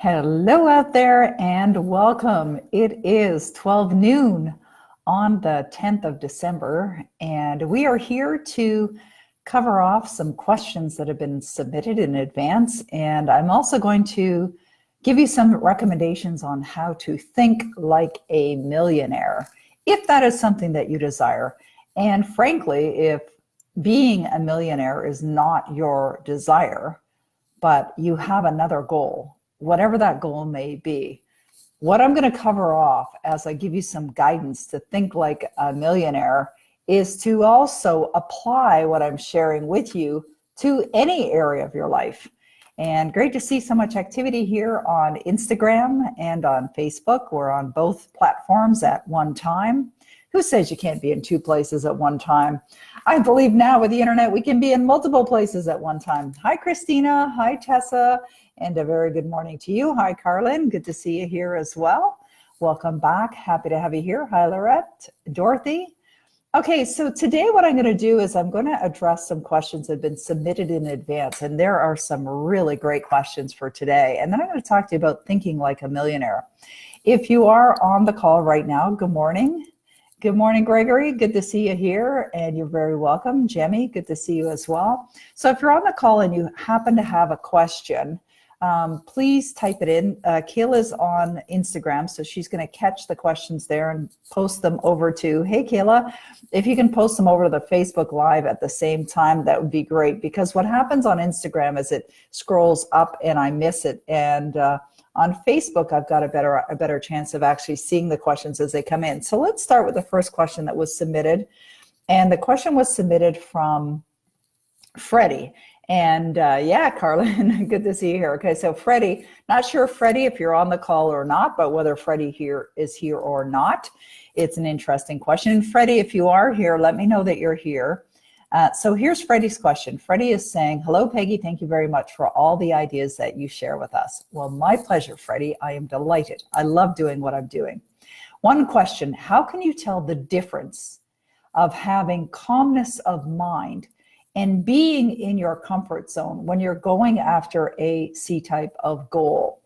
Hello out there and welcome. It is 12 noon on the 10th of December, and we are here to cover off some questions that have been submitted in advance. And I'm also going to give you some recommendations on how to think like a millionaire, if that is something that you desire. And frankly, if being a millionaire is not your desire, but you have another goal, whatever that goal may be, what I'm going to cover off as I give you some guidance to think like a millionaire is to also apply what I'm sharing with you to any area of your life. And great to see so much activity here on Instagram and on Facebook. We're on both platforms at one time. Who says you can't be in two places at one time? I believe now with the internet, we can be in multiple places at one time. Hi, Christina. Hi, Tessa. And a very good morning to you. Hi, Carlin. Good to see you here as well. Welcome back. Happy to have you here. Hi, Lorette. Dorothy. Okay, so today what I'm going to do is I'm going to address some questions that have been submitted in advance. And there are some really great questions for today. And then I'm going to talk to you about thinking like a millionaire. If you are on the call right now, good morning. Good morning, Gregory. Good to see you here, and you're very welcome. Jemmy, good to see you as well. So if you're on the call and you happen to have a question, please type it in. Kayla's on Instagram, so she's going to catch the questions there and post them over to, hey, Kayla, if you can post them over to the Facebook Live at the same time, that would be great, because what happens on Instagram is it scrolls up and I miss it. And on Facebook, I've got a better chance of actually seeing the questions as they come in. So let's start with the first question that was submitted. And the question was submitted from Freddie. And yeah, Carlin, good to see you here. Okay, so Freddie, not sure, Freddie, if you're on the call or not, but whether Freddie is here or not, it's an interesting question. And Freddie, if you are here, let me know that you're here. So here's Freddie's question. Freddie is saying, hello, Peggy. Thank you very much for all the ideas that you share with us. Well, my pleasure, Freddie. I am delighted. I love doing what I'm doing. One question, how can you tell the difference of having calmness of mind and being in your comfort zone when you're going after a C-type of goal?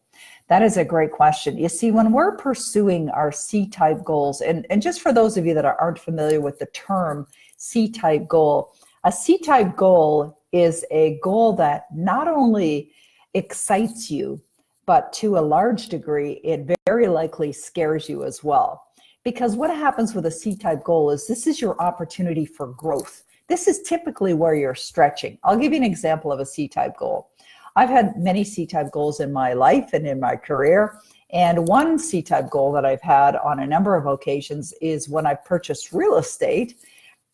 That is a great question. You see, when we're pursuing our C-type goals, and just for those of you that aren't familiar with the term C-type goal, a C-type goal is a goal that not only excites you, but to a large degree, it very likely scares you as well. Because what happens with a C-type goal is this is your opportunity for growth. This is typically where you're stretching. I'll give you an example of a C-type goal. I've had many C-type goals in my life and in my career. And one C-type goal that I've had on a number of occasions is when I purchased real estate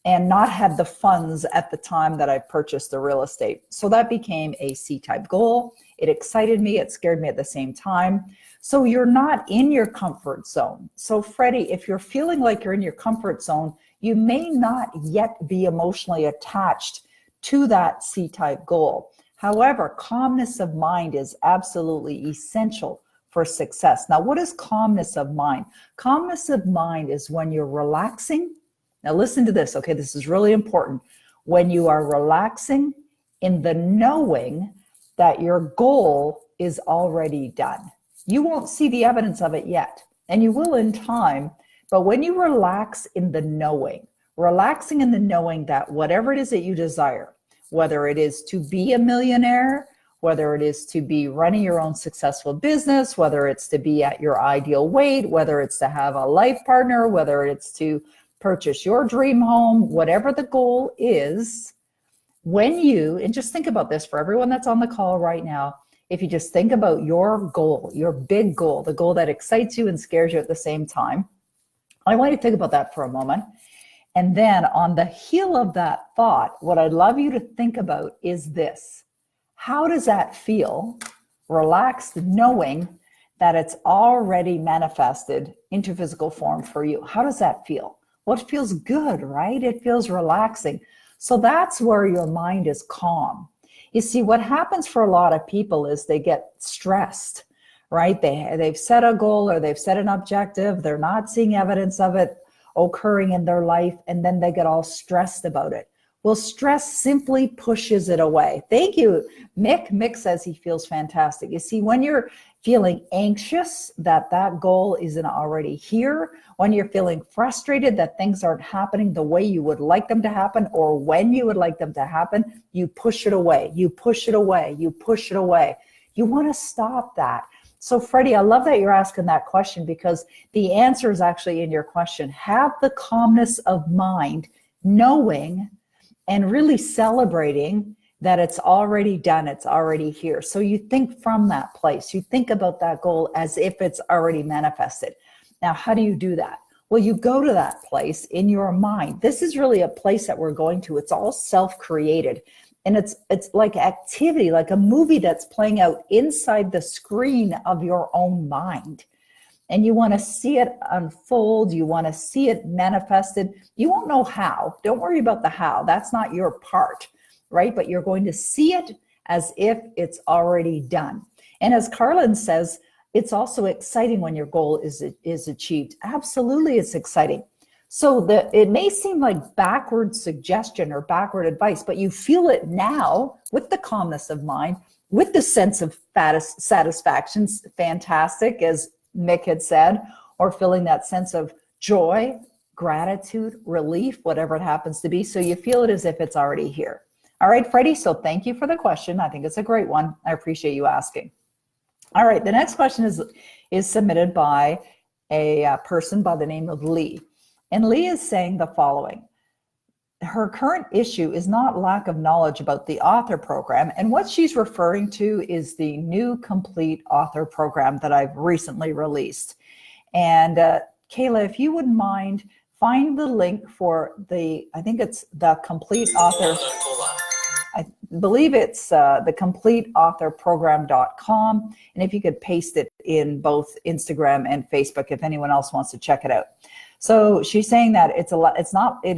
and not had the funds at the time that I purchased the real estate. So that became a C-type goal. It excited me, it scared me at the same time. So you're not in your comfort zone. So Freddie, if you're feeling like you're in your comfort zone, you may not yet be emotionally attached to that C-type goal. However, calmness of mind is absolutely essential for success. Now, what is calmness of mind? Calmness of mind is when you're relaxing. Now listen to this, okay? This is really important. When you are relaxing in the knowing that your goal is already done. You won't see the evidence of it yet, and you will in time, but when you relax in the knowing, relaxing in the knowing that whatever it is that you desire, whether it is to be a millionaire, whether it is to be running your own successful business, whether it's to be at your ideal weight, whether it's to have a life partner, whether it's to purchase your dream home, whatever the goal is, when you, and just think about this for everyone that's on the call right now, if you just think about your goal, your big goal, the goal that excites you and scares you at the same time, I want you to think about that for a moment. And then on the heel of that thought, what I'd love you to think about is this. How does that feel? Relaxed, knowing that it's already manifested into physical form for you. How does that feel? Well, it feels good, right? It feels relaxing. So that's where your mind is calm. You see, what happens for a lot of people is they get stressed, right? They've set a goal or they've set an objective. They're not seeing evidence of it occurring in their life, and then they get all stressed about it. Well, stress simply pushes it away. Thank you, Mick. Mick says he feels fantastic. You see, when you're feeling anxious that goal isn't already here, when you're feeling frustrated that things aren't happening the way you would like them to happen or when you would like them to happen, you push it away, you push it away, you push it away. You want to stop that. So Freddie, I love that you're asking that question, because the answer is actually in your question. Have the calmness of mind, knowing and really celebrating that it's already done, it's already here. So you think from that place, you think about that goal as if it's already manifested. Now, how do you do that? Well, you go to that place in your mind. This is really a place that we're going to. It's all self-created. And it's like activity, like a movie that's playing out inside the screen of your own mind. And you want to see it unfold. You want to see it manifested. You won't know how. Don't worry about the how. That's not your part, right? But you're going to see it as if it's already done. And as Carlin says, it's also exciting when your goal is achieved. Absolutely, it's exciting. So it may seem like backward suggestion or backward advice, but you feel it now with the calmness of mind, with the sense of satisfaction, fantastic, as Mick had said, or feeling that sense of joy, gratitude, relief, whatever it happens to be. So you feel it as if it's already here. All right, Freddie, so thank you for the question. I think it's a great one. I appreciate you asking. All right, the next question is submitted by a person by the name of Lee. And Lee is saying the following. Her current issue is not lack of knowledge about the author program. And what she's referring to is the new complete author program that I've recently released. And Kayla, if you wouldn't mind, find the link for I think it's the complete author. I believe it's the completeauthorprogram.com. And if you could paste it in both Instagram and Facebook, if anyone else wants to check it out. So she's saying that it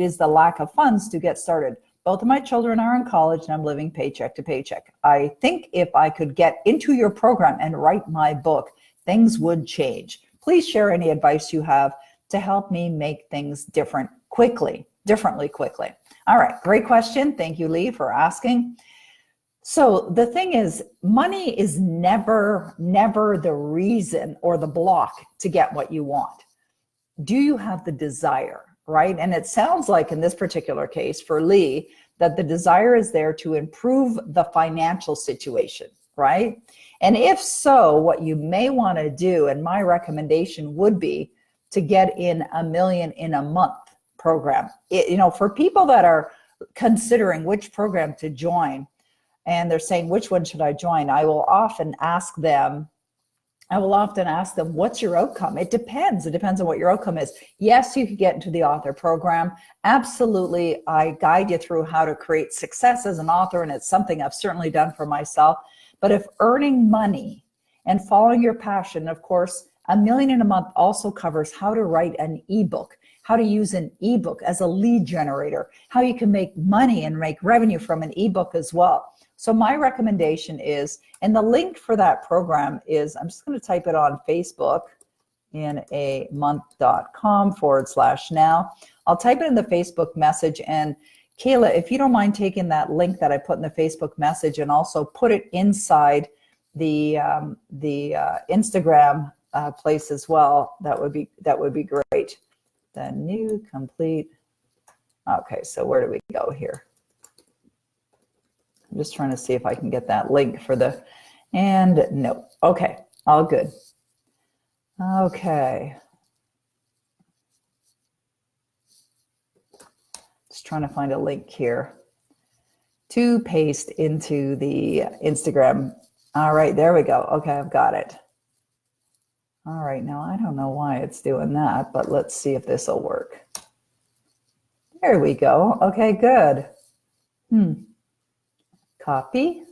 is the lack of funds to get started. Both of my children are in college and I'm living paycheck to paycheck. I think if I could get into your program and write my book, things would change. Please share any advice you have to help me make things differently quickly. All right, great question. Thank you, Lee, for asking. So the thing is, money is never the reason or the block to get what you want. Do you have the desire, right? And it sounds like in this particular case for Lee, that the desire is there to improve the financial situation, right? And if so, what you may want to do, and my recommendation would be to get in a million in a month program. For people that are considering which program to join, and they're saying, which one should I join? I will often ask them, what's your outcome? It depends. It depends on what your outcome is. Yes, you could get into the author program. Absolutely. I guide you through how to create success as an author, and it's something I've certainly done for myself. But if earning money and following your passion, of course, a million in a month also covers how to write an ebook, how to use an ebook as a lead generator, how you can make money and make revenue from an ebook as well. So my recommendation is, and the link for that program is, I'm just going to type it on Facebook in a month.com/now. I'll type it in the Facebook message. And Kayla, if you don't mind taking that link that I put in the Facebook message and also put it inside the Instagram place as well, that would be great. The new complete. Okay, so where do we go here? I'm just trying to see if I can get that link for and no. Okay, all good. Okay. Just trying to find a link here to paste into the Instagram. All right, there we go. Okay, I've got it. All right, now I don't know why it's doing that, but let's see if this will work. There we go. Okay, good. Copy.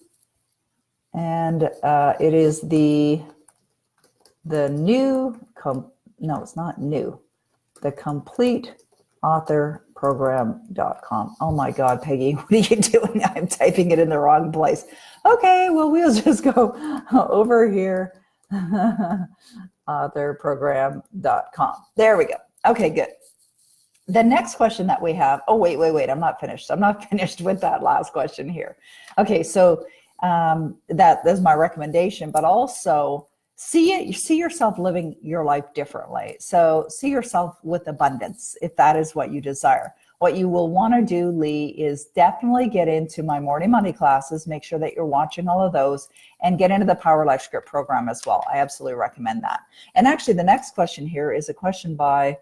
And it is the new, no, it's not new, the completeauthorprogram.com. Oh my God, Peggy, what are you doing? I'm typing it in the wrong place. Okay, well, we'll just go over here, authorprogram.com. There we go. Okay, good. The next question that we have, oh, wait, I'm not finished. I'm not finished with that last question here. Okay, so that is my recommendation, but also see yourself living your life differently. So see yourself with abundance, if that is what you desire. What you will want to do, Lee, is definitely get into my morning money classes, make sure that you're watching all of those, and get into the Power Life Script program as well. I absolutely recommend that. And actually, the next question here is a question by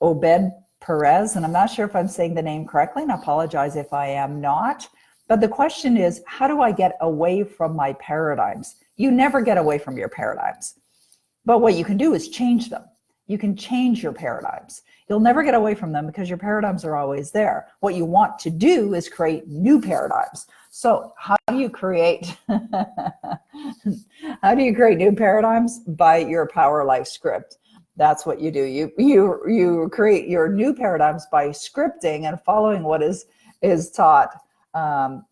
Obed Perez, and I'm not sure if I'm saying the name correctly, and I apologize if I am not. But the question is, how do I get away from my paradigms? You never get away from your paradigms. But what you can do is change them. You can change your paradigms. You'll never get away from them because your paradigms are always there. What you want to do is create new paradigms. So how do you create new paradigms? By your Power Life Script. That's what you do. You create your new paradigms by scripting and following what is taught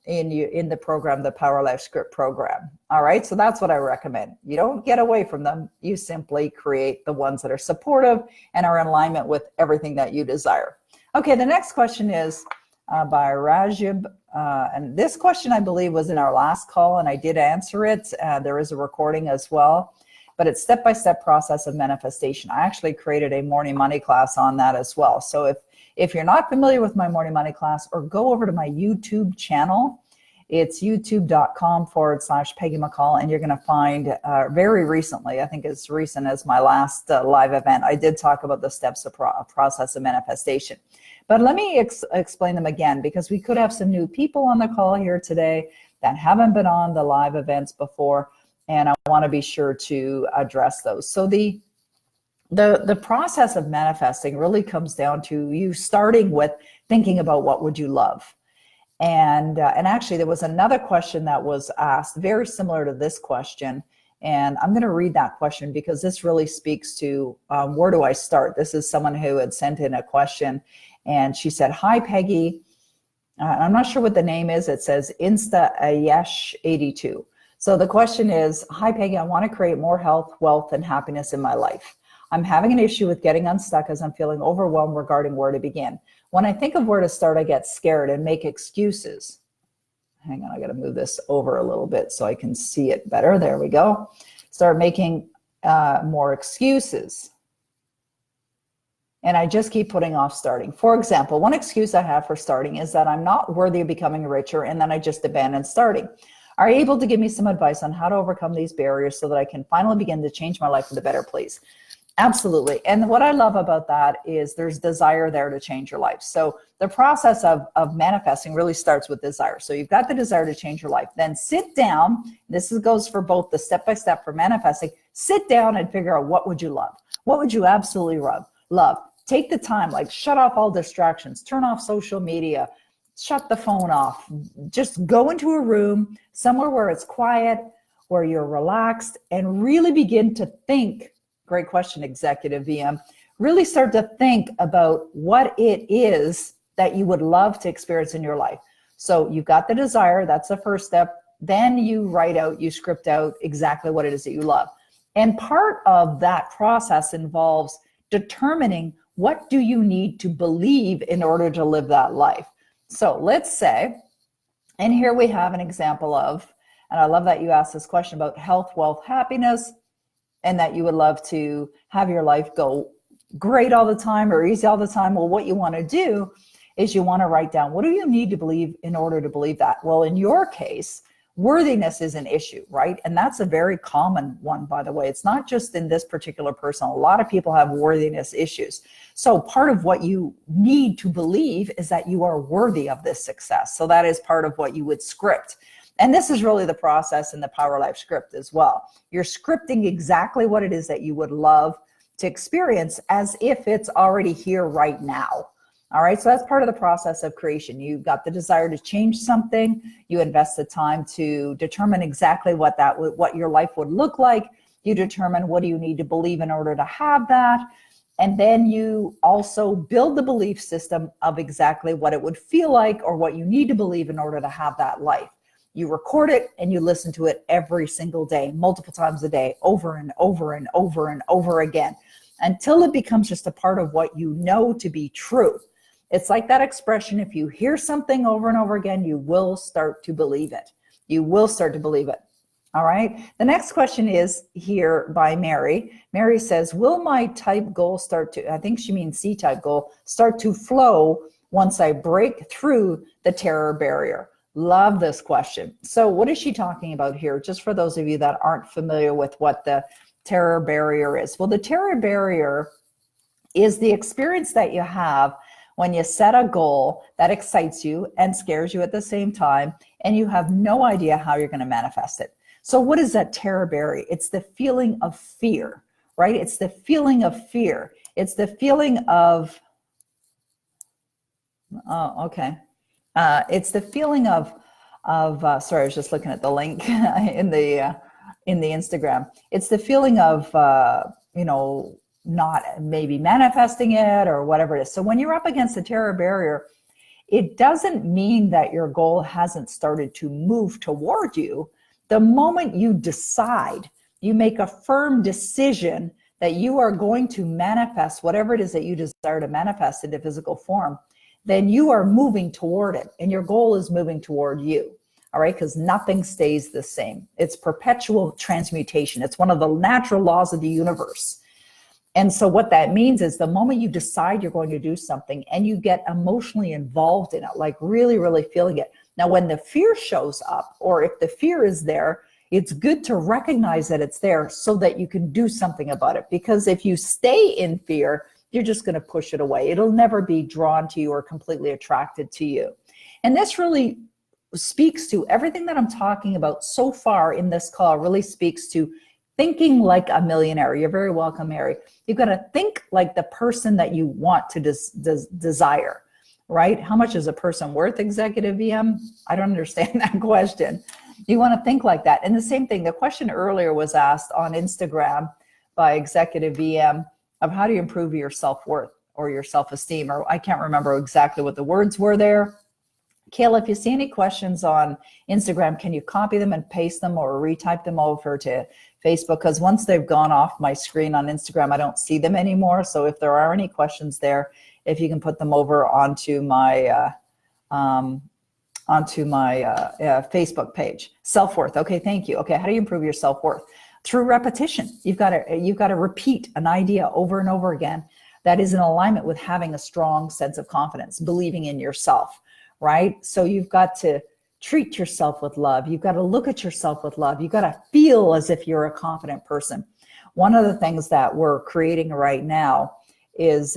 in the program, the Power Life Script program. All right, so that's what I recommend. You don't get away from them. You simply create the ones that are supportive and are in alignment with everything that you desire. Okay, the next question is by Rajib. And this question, I believe, was in our last call, and I did answer it. There is a recording as well. But it's step-by-step process of manifestation. I actually created a morning money class on that as well. So if you're not familiar with my morning money class, or go over to my YouTube channel, it's youtube.com/Peggy McColl, and you're going to find very recently, I think as recent as my last live event, I did talk about the steps of process of manifestation. But let me explain them again, because we could have some new people on the call here today that haven't been on the live events before. And I want to be sure to address those. So the process of manifesting really comes down to you starting with thinking about what would you love. And actually, there was another question that was asked very similar to this question. And I'm going to read that question because this really speaks to where do I start? This is someone who had sent in a question, and she said, "Hi, Peggy." I'm not sure what the name is. It says Insta Ayesh 82. So the question is, "Hi, Peggy, I want to create more health, wealth, and happiness in my life. I'm having an issue with getting unstuck as I'm feeling overwhelmed regarding where to begin. When I think of where to start, I get scared and make excuses." Hang on, I got to move this over a little bit so I can see it better. There we go. Start making more excuses. And I just keep putting off starting. For example, one excuse I have for starting is that I'm not worthy of becoming richer, and then I just abandon starting. Are you able to give me some advice on how to overcome these barriers so that I can finally begin to change my life for the better, please? Absolutely. And what I love about that is there's desire there to change your life. So the process of manifesting really starts with desire. So you've got the desire to change your life. Then sit down. Goes for both the step-by-step for manifesting. Sit down and figure out, what would you love? What would you absolutely love? Take the time, like shut off all distractions, turn off social media, shut the phone off. Just go into a room, somewhere where it's quiet, where you're relaxed, and really begin to think. Great question, Executive VM. Really start to think about what it is that you would love to experience in your life. So you've got the desire, that's the first step. Then you script out exactly what it is that you love. And part of that process involves determining, what do you need to believe in order to live that life? So let's say, and here we have an example of, and I love that you asked this question about health, wealth, happiness, and that you would love to have your life go great all the time or easy all the time. Well, what you want to do is you want to write down, what do you need to believe in order to believe that? Well, in your case, worthiness is an issue, right? And that's a very common one, by the way. It's not just in this particular person. A lot of people have worthiness issues. So part of what you need to believe is that you are worthy of this success. So that is part of what you would script. And this is really the process in the Power Life Script as well. You're scripting exactly what it is that you would love to experience as if it's already here right now. All right, so that's part of the process of creation. You've got the desire to change something. You invest the time to determine exactly what your life would look like. You determine, what do you need to believe in order to have that. And then you also build the belief system of exactly what it would feel like, or what you need to believe in order to have that life. You record it and you listen to it every single day, multiple times a day, over and over and over and over again. until it becomes just a part of what you know to be true. It's like that expression, if you hear something over and over again, you will start to believe it. You will start to believe it. All right. The next question is here by Mary. Mary says, will my type goal start to, I think she means C-type goal, start to flow once I break through the terror barrier? Love this question. So what is she talking about here? Just for those of you that aren't familiar with what the terror barrier is. Well, the terror barrier is the experience that you have when you set a goal that excites you and scares you at the same time, and you have no idea how you're going to manifest it. So what is that terror barrier? It's the feeling of fear, right? It's the feeling of fear. It's the feeling of, it's the feeling of sorry, I was just looking at the link in the Instagram. It's the feeling of, not maybe manifesting it or whatever it is. So when you're up against the terror barrier, it doesn't mean that your goal hasn't started to move toward you. The moment you decide, you make a firm decision that you are going to manifest whatever it is that you desire to manifest into physical form, then you are moving toward it, and your goal is moving toward you. All right, because nothing stays the same. It's perpetual transmutation. It's one of the natural laws of the universe. And so what that means is the moment you decide you're going to do something and you get emotionally involved in it, like really, really feeling it. Now, when the fear shows up, or if the fear is there, it's good to recognize that it's there so that you can do something about it. Because if you stay in fear, you're just going to push it away. It'll never be drawn to you or completely attracted to you. And this really speaks to everything that I'm talking about so far in this call, really speaks to thinking like a millionaire. You're very welcome, Mary. You've got to think like the person that you want to desire, right? How much is a person worth, Executive VM? I don't understand that question. You want to think like that. And the same thing, the question earlier was asked on Instagram by Executive VM of how do you improve your self-worth or your self-esteem, or I can't remember exactly what the words were there. Kayla, if you see any questions on Instagram, can you copy them and paste them or retype them over to Facebook? Because once they've gone off my screen on Instagram, I don't see them anymore. So if there are any questions there, if you can put them over onto my Facebook page. Self-worth. Okay, thank you. Okay, how do you improve your self-worth? Through repetition. You've got to repeat an idea over and over again that is in alignment with having a strong sense of confidence, believing in yourself. Right? So you've got to treat yourself with love. You've got to look at yourself with love. You've got to feel as if you're a confident person. One of the things that we're creating right now is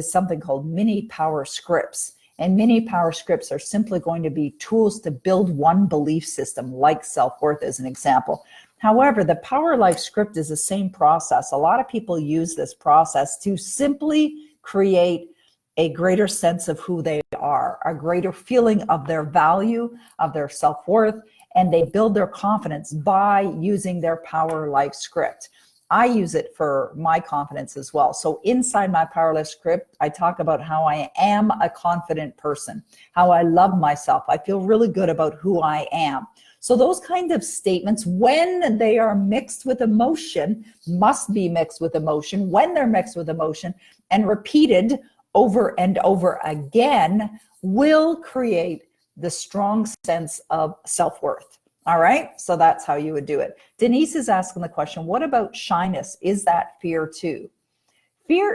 something called mini power scripts. And mini power scripts are simply going to be tools to build one belief system, like self-worth as an example. However, the Power Life script is the same process. A lot of people use this process to simply create a greater sense of who they are, a greater feeling of their value, of their self-worth, and they build their confidence by using their Power Life script. I use it for my confidence as well. So inside my Power Life script, I talk about how I am a confident person, how I love myself. I feel really good about who I am. So those kind of statements, when they are mixed with emotion, must be mixed with emotion. When they're mixed with emotion and repeated over and over again, will create the strong sense of self-worth. All right, so that's how you would do it. Denise is asking the question, what about shyness? Is that fear too?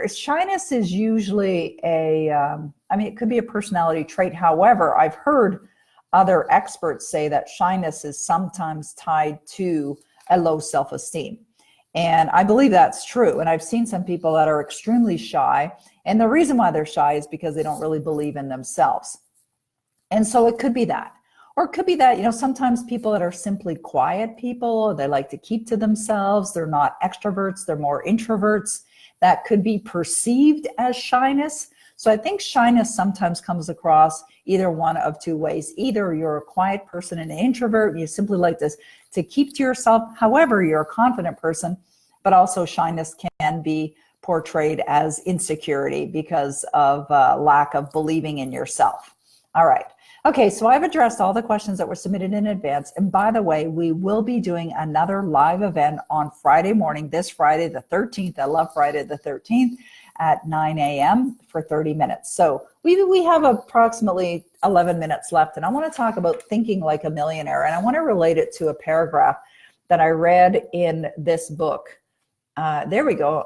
Shyness is usually it could be a personality trait. However, I've heard other experts say that shyness is sometimes tied to a low self-esteem. And I believe that's true. And I've seen some people that are extremely shy. And the reason why they're shy is because they don't really believe in themselves. And so it could be that. Or it could be that, sometimes people that are simply quiet people, they like to keep to themselves. They're not extroverts. They're more introverts. That could be perceived as shyness. So I think shyness sometimes comes across either one of two ways. Either you're a quiet person and an introvert, and you simply like this to keep to yourself. However, you're a confident person, but also shyness can be portrayed as insecurity because of lack of believing in yourself. All right. Okay, so I've addressed all the questions that were submitted in advance. And by the way, we will be doing another live event on Friday morning, this Friday, the 13th. I love Friday the 13th at 9 a.m. for 30 minutes. So we have approximately 11 minutes left. And I want to talk about thinking like a millionaire. And I want to relate it to a paragraph that I read in this book. There we go.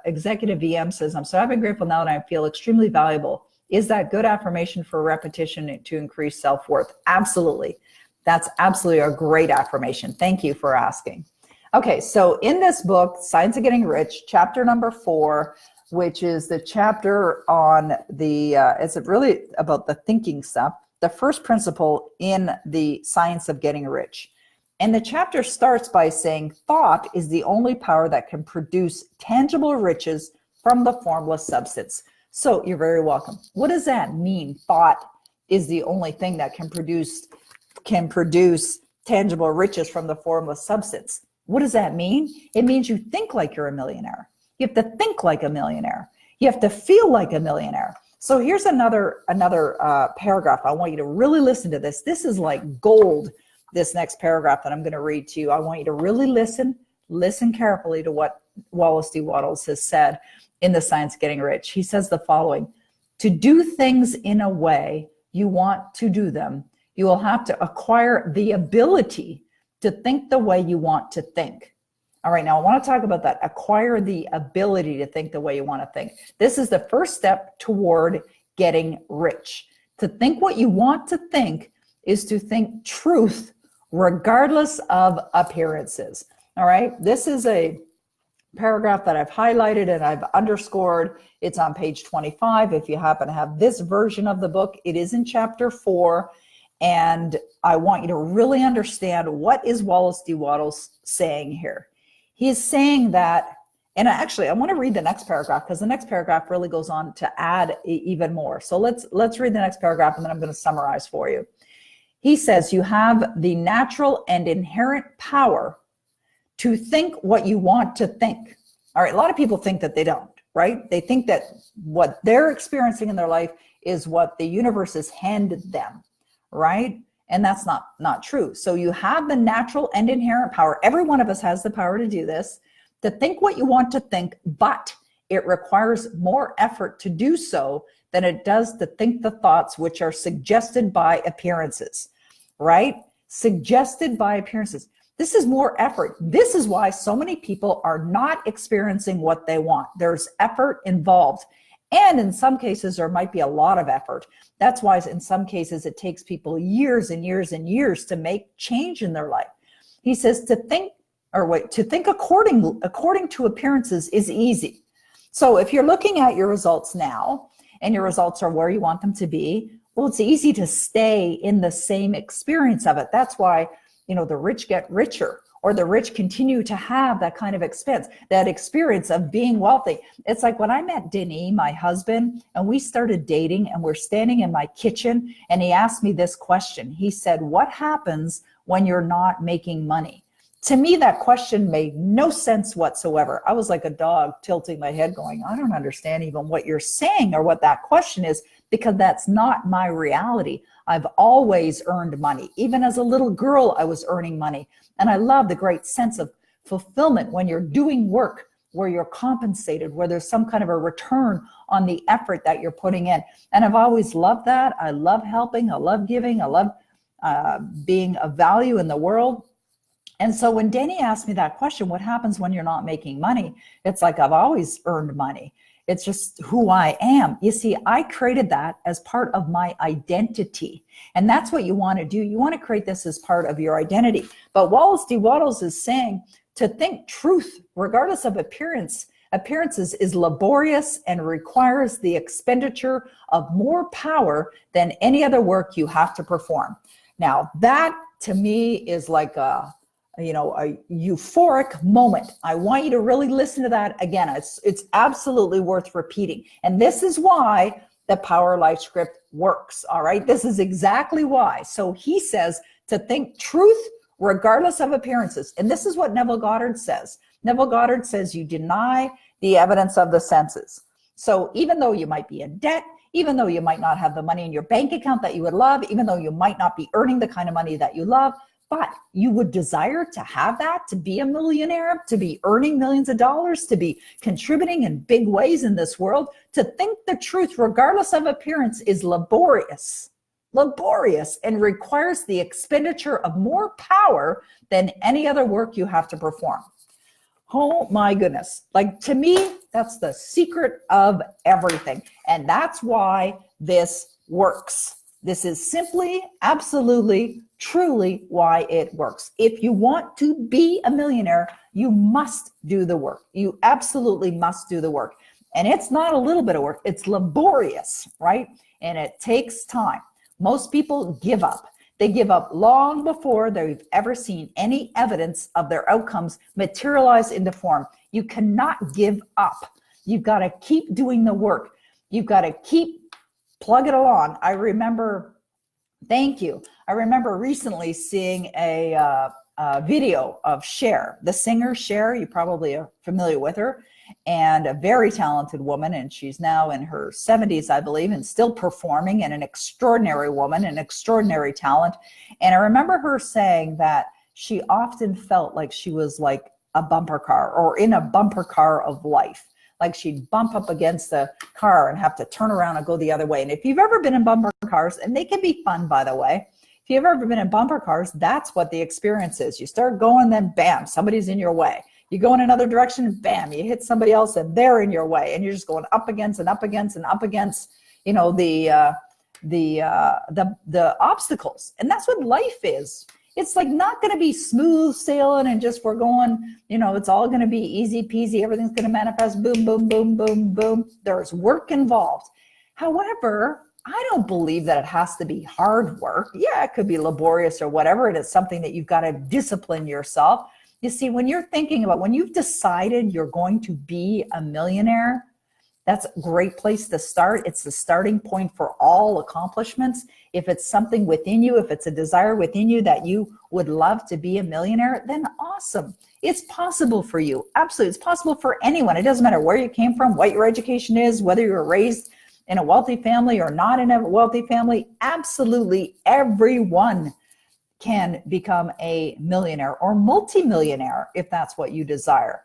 Executive VM says, I'm so happy and grateful now that I feel extremely valuable. Is that good affirmation for repetition to increase self-worth? Absolutely. That's absolutely a great affirmation. Thank you for asking. Okay, so in this book, Science of Getting Rich, chapter number 4, which is the chapter on the, it's really about the thinking stuff, the first principle in the Science of Getting Rich. And the chapter starts by saying, thought is the only power that can produce tangible riches from the formless substance. So you're very welcome. What does that mean? Thought is the only thing that can produce tangible riches from the formless substance. What does that mean? It means you think like you're a millionaire. You have to think like a millionaire. You have to feel like a millionaire. So here's another paragraph. I want you to really listen to this. This is like gold, this next paragraph that I'm going to read to you. I want you to really listen carefully to what Wallace D. Wattles has said in the Science of Getting Rich. He says the following: to do things in a way you want to do them, you will have to acquire the ability to think the way you want to think. All right, now I want to talk about that. Acquire the ability to think the way you want to think. This is the first step toward getting rich. To think what you want to think is to think truth regardless of appearances. All right, this is a paragraph that I've highlighted and I've underscored. It's on page 25. If you happen to have this version of the book, it is in chapter 4. And I want you to really understand what is Wallace D. Wattles saying here. He's saying that, and actually I want to read the next paragraph because the next paragraph really goes on to add even more. So let's read the next paragraph and then I'm going to summarize for you. He says you have the natural and inherent power to think what you want to think. All right, a lot of people think that they don't, right? They think that what they're experiencing in their life is what the universe has handed them, right? And that's not true. So you have the natural and inherent power. Every one of us has the power to do this, to think what you want to think, but it requires more effort to do so than it does to think the thoughts which are suggested by appearances, right? Suggested by appearances. This is more effort. This is why so many people are not experiencing what they want. There's effort involved. And in some cases, there might be a lot of effort. That's why in some cases, it takes people years and years and years to make change in their life. He says to think according to appearances is easy. So if you're looking at your results now and your results are where you want them to be, well, it's easy to stay in the same experience of it. That's why the rich get richer, or the rich continue to have that kind of that experience of being wealthy. It's like when I met Denis, my husband, and we started dating and we're standing in my kitchen and he asked me this question. He said, what happens when you're not making money? To me, that question made no sense whatsoever. I was like a dog tilting my head going, I don't understand even what you're saying or what that question is, because that's not my reality. I've always earned money. Even as a little girl, I was earning money. And I love the great sense of fulfillment when you're doing work where you're compensated, where there's some kind of a return on the effort that you're putting in. And I've always loved that. I love helping. I love giving. I love being of value in the world. And so when Danny asked me that question, what happens when you're not making money? It's like I've always earned money. It's just who I am. You see, I created that as part of my identity. And that's what you want to do. You want to create this as part of your identity. But Wallace D. Wattles is saying to think truth, regardless of appearances is laborious and requires the expenditure of more power than any other work you have to perform. Now, that to me is like a euphoric moment. I want you to really listen to that again. It's absolutely worth repeating. And this is why the Power Life script works. All right. This is exactly why. So he says to think truth regardless of appearances. And this is what Neville Goddard says. Neville Goddard says you deny the evidence of the senses. So even though you might be in debt, even though you might not have the money in your bank account that you would love, even though you might not be earning the kind of money that you love, but you would desire to have that, to be a millionaire, to be earning millions of dollars, to be contributing in big ways in this world. To think the truth, regardless of appearance, is laborious and requires the expenditure of more power than any other work you have to perform. Oh my goodness. Like, to me, that's the secret of everything. And that's why this works. This is simply, absolutely, truly why it works. If you want to be a millionaire, you must do the work. You absolutely must do the work. And it's not a little bit of work. It's laborious, right? And it takes time. Most people give up. They give up long before they've ever seen any evidence of their outcomes materialize into form. You cannot give up. You've got to keep doing the work. You've got to keep plugging along. I remember recently seeing a video of Cher, the singer Cher. You probably are familiar with her, and a very talented woman, and she's now in her 70s, I believe, and still performing, and an extraordinary woman, an extraordinary talent. And I remember her saying that she often felt like she was like a bumper car, or in a bumper car of life. Like, she'd bump up against a car and have to turn around and go the other way. And if you've ever been in bumper cars, and they can be fun, by the way, if you've ever been in bumper cars, that's what the experience is. You start going, then bam, somebody's in your way. You go in another direction, bam, you hit somebody else and they're in your way, and you're just going up against and up against and up against, you know, the obstacles. And that's what life is. It's like not going to be smooth sailing and just we're going, you know, it's all going to be easy peasy. Everything's going to manifest. Boom, boom, boom, boom, boom. There's work involved. However, I don't believe that it has to be hard work. Yeah, it could be laborious or whatever. It is something that you've got to discipline yourself. You see, when you're thinking about, when you've decided you're going to be a millionaire, that's a great place to start. It's the starting point for all accomplishments. If it's something within you, if it's a desire within you that you would love to be a millionaire, then awesome. It's possible for you. Absolutely. It's possible for anyone. It doesn't matter where you came from, what your education is, whether you were raised in a wealthy family or not in a wealthy family. Absolutely everyone can become a millionaire or multimillionaire if that's what you desire.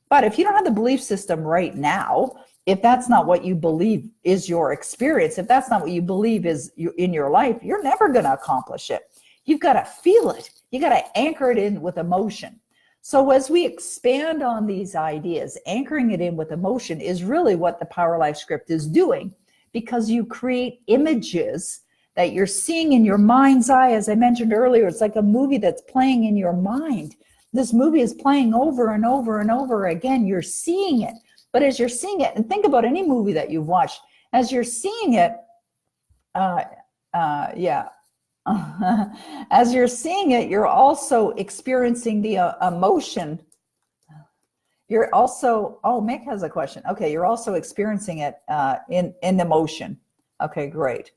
But if you don't have the belief system right now, if that's not what you believe is your experience, if that's not what you believe is in your life, you're never going to accomplish it. You've got to feel it. You got to anchor it in with emotion. So as we expand on these ideas, anchoring it in with emotion is really what the Power Life script is doing, because you create images that you're seeing in your mind's eye. As I mentioned earlier, it's like a movie that's playing in your mind. This movie is playing over and over and over again. You're seeing it. But as you're seeing it, and think about any movie that you've watched, as you're seeing it, as you're seeing it, you're also experiencing the emotion. You're also, oh, Mick has a question. Okay, you're also experiencing it in emotion. Okay, great.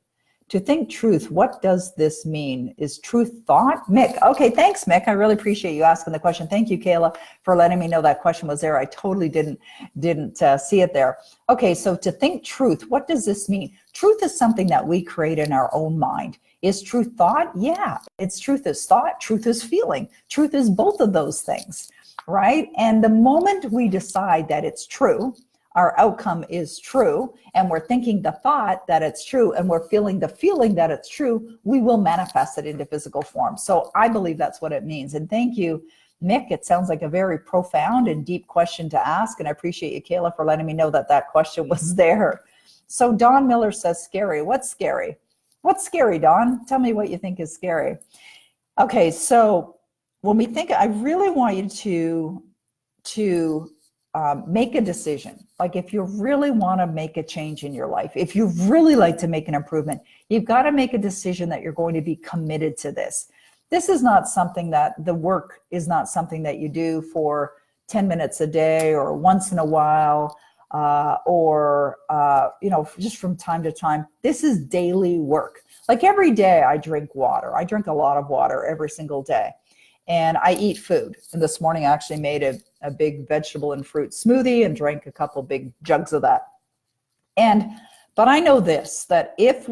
To think truth, what does this mean? Is truth thought? Mick, okay, thanks, Mick. I really appreciate you asking the question. Thank you, Kayla, for letting me know that question was there. I totally didn't see it there. Okay, so to think truth, what does this mean? Truth is something that we create in our own mind. Is truth thought? Yeah, it's truth is thought, truth is feeling. Truth is both of those things, right? And the moment we decide that it's true, our outcome is true, and we're thinking the thought that it's true, and we're feeling the feeling that it's true, we will manifest it into physical form. So I believe that's what it means. And thank you, Mick. It sounds like a very profound and deep question to ask, and I appreciate you, Kayla, for letting me know that that question was there. So Don Miller says, scary. What's scary? What's scary, Don? Tell me what you think is scary. Okay, so when we think, I really want you to make a decision. Like, if you really want to make a change in your life, if you really like to make an improvement, you've got to make a decision that you're going to be committed to this. This is not something that the work is not something that you do for 10 minutes a day or once in a while, or just from time to time. This is daily work. Like, every day I drink water. I drink a lot of water every single day. And I eat food. And this morning I actually made a big vegetable and fruit smoothie and drank a couple big jugs of that. And But I know this, that if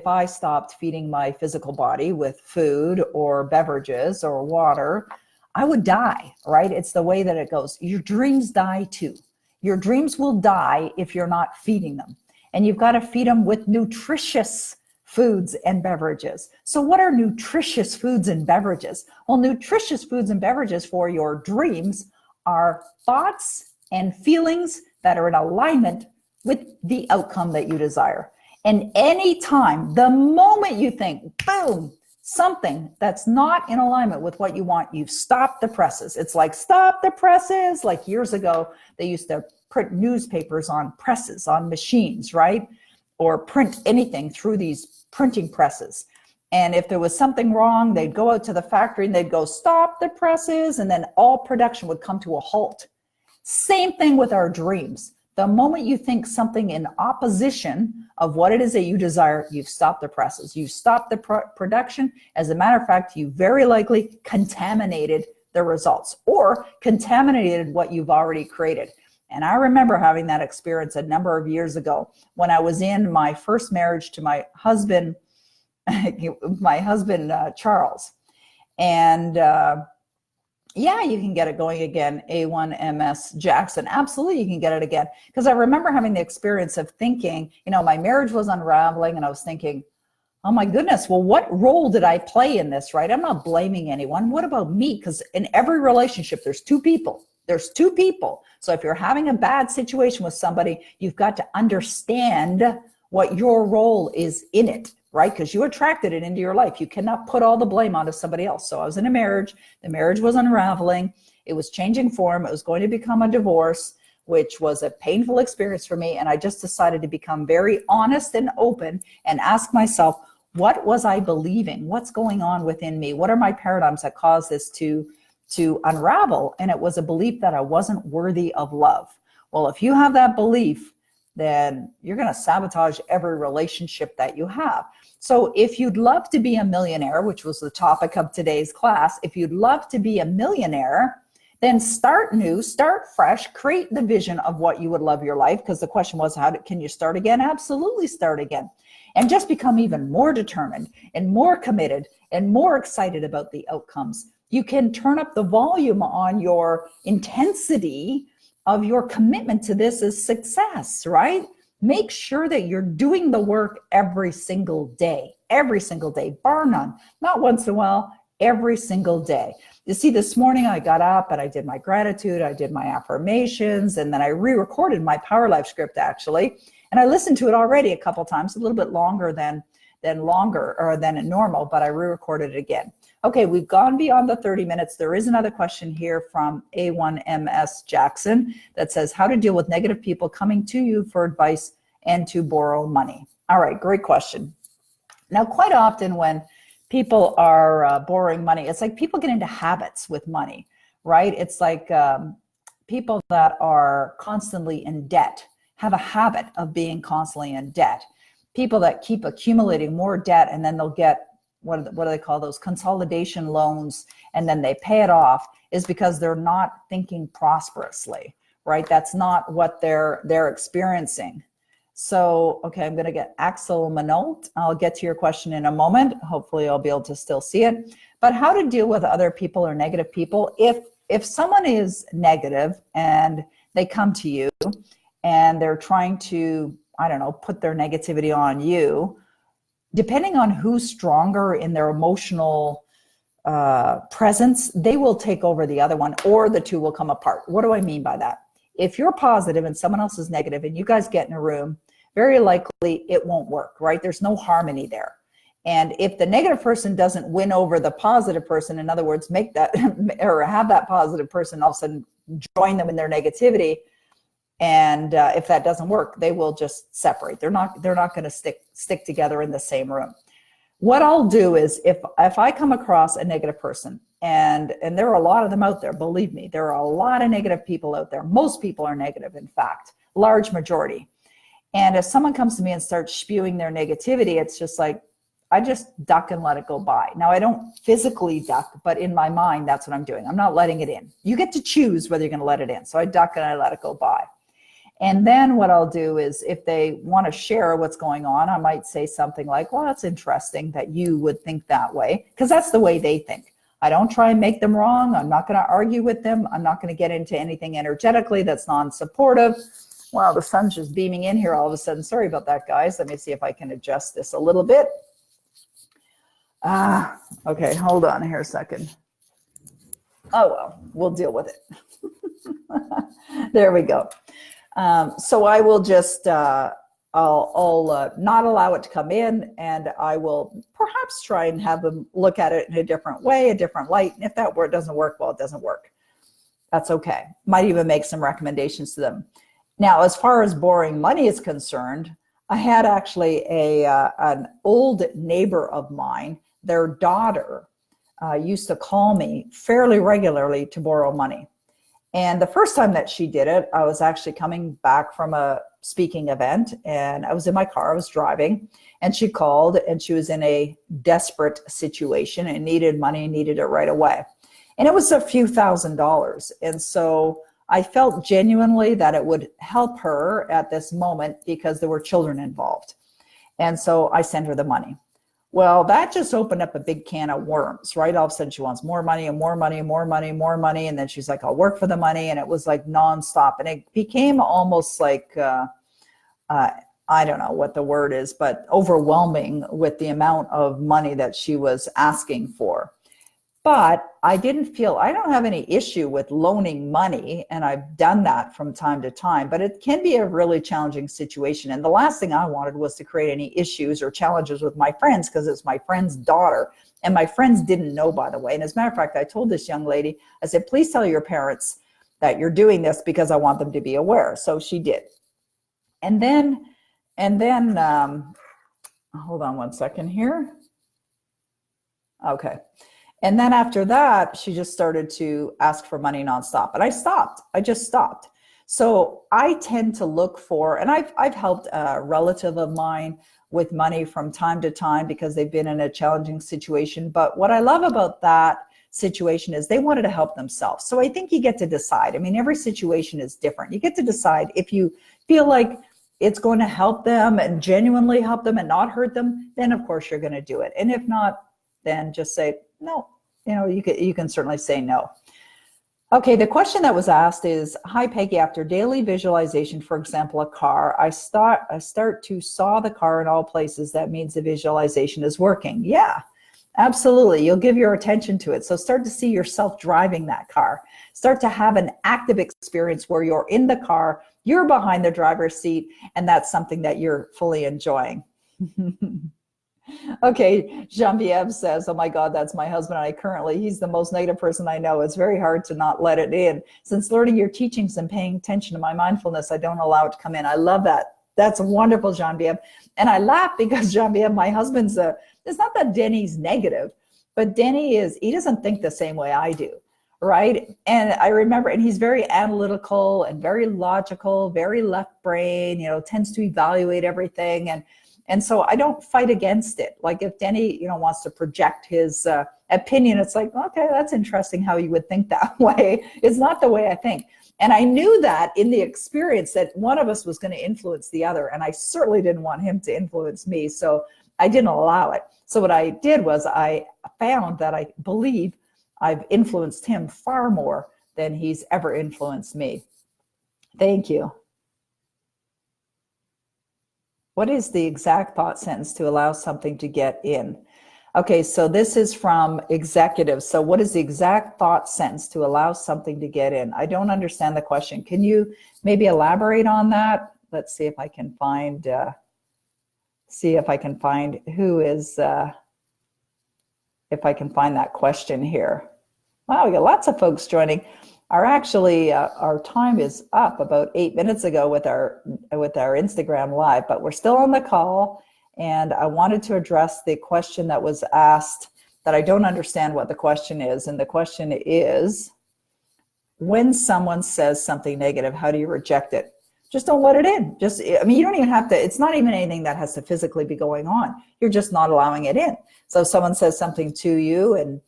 I stopped feeding my physical body with food or beverages or water, I would die, right? It's the way that it goes. Your dreams die too. Your dreams will die if you're not feeding them. And you've got to feed them with nutritious foods and beverages. So what are nutritious foods and beverages? Well, nutritious foods and beverages for your dreams are thoughts and feelings that are in alignment with the outcome that you desire. And anytime, the moment you think, boom, something that's not in alignment with what you want, you've stopped the presses. It's like, stop the presses. Like years ago, they used to print newspapers on presses, on machines, right? Or print anything through these printing presses. And if there was something wrong, they'd go out to the factory and they'd go, stop the presses, and then all production would come to a halt. Same thing with our dreams. The moment you think something in opposition of what it is that you desire, you've stopped the presses. You've stopped the production. As a matter of fact, you very likely contaminated the results or contaminated what you've already created. And I remember having that experience a number of years ago when I was in my first marriage to my husband, Charles. And yeah, you can get it going again, A1MS Jackson. Absolutely, you can get it again. Because I remember having the experience of thinking, my marriage was unraveling, and I was thinking, oh my goodness, well, what role did I play in this, right? I'm not blaming anyone. What about me? Because in every relationship, there's two people. There's two people. So if you're having a bad situation with somebody, you've got to understand what your role is in it, right? Because you attracted it into your life. You cannot put all the blame onto somebody else. So I was in a marriage. The marriage was unraveling. It was changing form. It was going to become a divorce, which was a painful experience for me. And I just decided to become very honest and open and ask myself, what was I believing? What's going on within me? What are my paradigms that caused this to unravel? And it was a belief that I wasn't worthy of love. Well, if you have that belief, then you're going to sabotage every relationship that you have. So if you'd love to be a millionaire, which was the topic of today's class, if you'd love to be a millionaire, then start new, start fresh, create the vision of what you would love your life. Because the question was, can you start again? Absolutely start again. And just become even more determined and more committed and more excited about the outcomes. You can turn up the volume on your intensity of your commitment to this as success, right? Make sure that you're doing the work every single day, bar none, not once in a while, every single day. You see, this morning I got up and I did my gratitude, I did my affirmations, and then I re-recorded my Power Life script actually. And I listened to it already a couple times, a little bit longer than normal, but I re-recorded it again. Okay, we've gone beyond the 30 minutes. There is another question here from A1MS Jackson that says, how to deal with negative people coming to you for advice and to borrow money. All right, great question. Now, quite often when people are borrowing money, it's like people get into habits with money, right? It's like people that are constantly in debt have a habit of being constantly in debt. People that keep accumulating more debt, and then they'll get, what do they call those, consolidation loans, and then they pay it off, is because they're not thinking prosperously, right? That's not what they're experiencing. So, okay, I'm going to get Axel Manolt. I'll get to your question in a moment. Hopefully I'll be able to still see it. But how to deal with other people or negative people. If someone is negative and they come to you and they're trying to, put their negativity on you, depending on who's stronger in their emotional presence, they will take over the other one, or the two will come apart. What do I mean by that? If you're positive and someone else is negative and you guys get in a room, very likely it won't work, right? There's no harmony there. And if the negative person doesn't win over the positive person, in other words, make that or have that positive person all of a sudden join them in their negativity, and if that doesn't work, they will just separate. They're not going to stick together in the same room. What I'll do is if I come across a negative person, and there are a lot of them out there, believe me, there are a lot of negative people out there. Most people are negative, in fact, large majority. And if someone comes to me and starts spewing their negativity, it's just like, I just duck and let it go by. Now, I don't physically duck, but in my mind, that's what I'm doing. I'm not letting it in. You get to choose whether you're going to let it in. So I duck and I let it go by. And then what I'll do is if they want to share what's going on, I might say something like, well, that's interesting that you would think that way, because that's the way they think. I don't try and make them wrong. I'm not going to argue with them. I'm not going to get into anything energetically that's non-supportive. Wow, the sun's just beaming in here all of a sudden. Sorry about that, guys. Let me see if I can adjust this a little bit. Okay, hold on here a second. Oh, well, we'll deal with it. There we go. So I will just, I'll not allow it to come in, and I will perhaps try and have them look at it in a different way, a different light. And if that word doesn't work, well, it doesn't work. That's okay. Might even make some recommendations to them. Now, as far as borrowing money is concerned, I had actually an old neighbor of mine. Their daughter used to call me fairly regularly to borrow money. And the first time that she did it, I was actually coming back from a speaking event, and I was in my car, I was driving, and she called, and she was in a desperate situation and needed money, needed it right away. And it was a few $1,000s. And so I felt genuinely that it would help her at this moment because there were children involved. And so I sent her the money. Well, that just opened up a big can of worms, right? All of a sudden she wants more money and more money and more money and more money. And then she's like, I'll work for the money. And it was like nonstop. And it became almost like, I don't know what the word is, but overwhelming with the amount of money that she was asking for. But I don't have any issue with loaning money, and I've done that from time to time, but it can be a really challenging situation. And the last thing I wanted was to create any issues or challenges with my friends, because it's my friend's daughter, and my friends didn't know, by the way. And as a matter of fact, I told this young lady, I said, please tell your parents that you're doing this because I want them to be aware. So she did. And then hold on one second here. Okay. And then after that, she just started to ask for money nonstop. And I stopped. I just stopped. So I tend to look for, and I've helped a relative of mine with money from time to time because they've been in a challenging situation. But what I love about that situation is they wanted to help themselves. So I think you get to decide. I mean, every situation is different. You get to decide if you feel like it's going to help them and genuinely help them and not hurt them, then of course you're going to do it. And if not, then just say, no, you can certainly say no. Okay, the question that was asked is, hi Peggy, after daily visualization, for example, a car, I start to saw the car in all places. That means the visualization is working. Yeah, absolutely. You'll give your attention to it. So start to see yourself driving that car. Start to have an active experience where you're in the car, you're behind the driver's seat, and that's something that you're fully enjoying. Okay, Jean-Pierre says, oh my God, that's my husband. He's the most negative person I know. It's very hard to not let it in. Since learning your teachings and paying attention to my mindfulness, I don't allow it to come in. I love that. That's wonderful, Jean-Pierre. And I laugh because Jean-Pierre, my husband's it's not that Denny's negative, but Denny he doesn't think the same way I do, right? And I remember, and he's very analytical and very logical, very left brain, tends to evaluate everything. And so I don't fight against it. Like if Denny, wants to project his opinion, it's like, okay, that's interesting how you would think that way. It's not the way I think. And I knew that in the experience that one of us was going to influence the other. And I certainly didn't want him to influence me. So I didn't allow it. So what I did was I found that I believe I've influenced him far more than he's ever influenced me. Thank you. What is the exact thought sentence to allow something to get in? Okay, so this is from executives. So what is the exact thought sentence to allow something to get in? I don't understand the question. Can you maybe elaborate on that? Let's see if I can find who is, if I can find that question here. Wow, we got lots of folks joining. Our time is up about 8 minutes ago with our Instagram live, but we're still on the call, and I wanted to address the question that was asked that I don't understand what the question is. And the question is, when someone says something negative, how do you reject it? Just don't let it in. You don't even have to, it's not even anything that has to physically be going on. You're just not allowing it in. So if someone says something to you and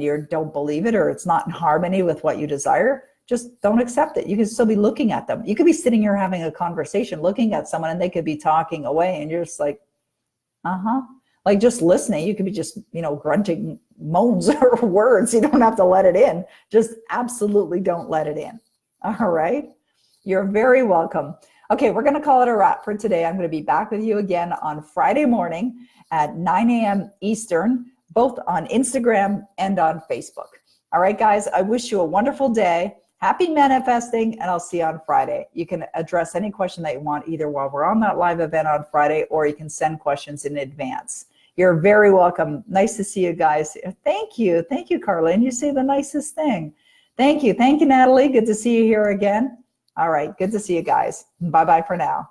you don't believe it, or it's not in harmony with what you desire, just don't accept it. You can still be looking at them. You could be sitting here having a conversation, looking at someone, and they could be talking away, and you're just like, like just listening. You could be just, grunting moans or words. You don't have to let it in. Just absolutely don't let it in. All right. You're very welcome. Okay, we're going to call it a wrap for today. I'm going to be back with you again on Friday morning at 9 a.m. Eastern, both on Instagram and on Facebook. All right, guys, I wish you a wonderful day. Happy manifesting, and I'll see you on Friday. You can address any question that you want either while we're on that live event on Friday, or you can send questions in advance. You're very welcome. Nice to see you guys. Thank you. Thank you, Carlin. You say the nicest thing. Thank you. Thank you, Natalie. Good to see you here again. All right. Good to see you guys. Bye-bye for now.